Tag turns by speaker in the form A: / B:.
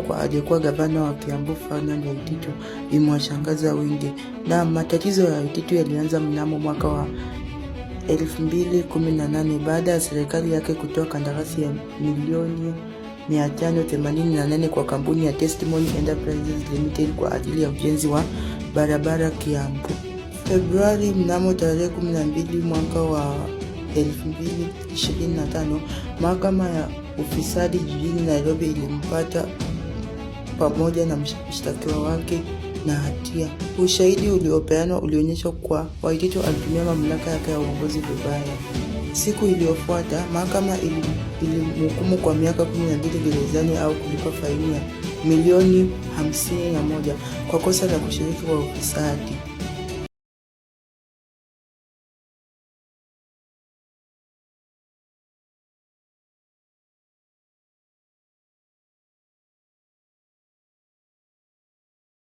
A: kwa aliyekuwa gavana wa Kiambu Ferdinand Waititu imewashangaza wengi. Na matatizo ya Waititu yalianza mnamo mwaka wa 2018 baada ya serikali yake kutoa kandarasi ya milioni 588 kwa kampuni ya Testimony Enterprises Limited kwa ajili ya ujenzi wa barabara Kiambu. Februari mnamo tarehe 12 mwaka wa 2025, mahakama ya ufisadi jijini Nairobi ilimpata pamoja na mshtakiwa wake na hatia. Ushahidi uliopeanwa ulionyesha kuwa Waititu alitumia mamlaka yake ya uongozi vibaya. Siku iliyofuata, mahakama ilimhukumu kwa miaka 12 gerezani au kulipa faini ya milioni 51 kwa kosa la kushiriki kwa ufisadi.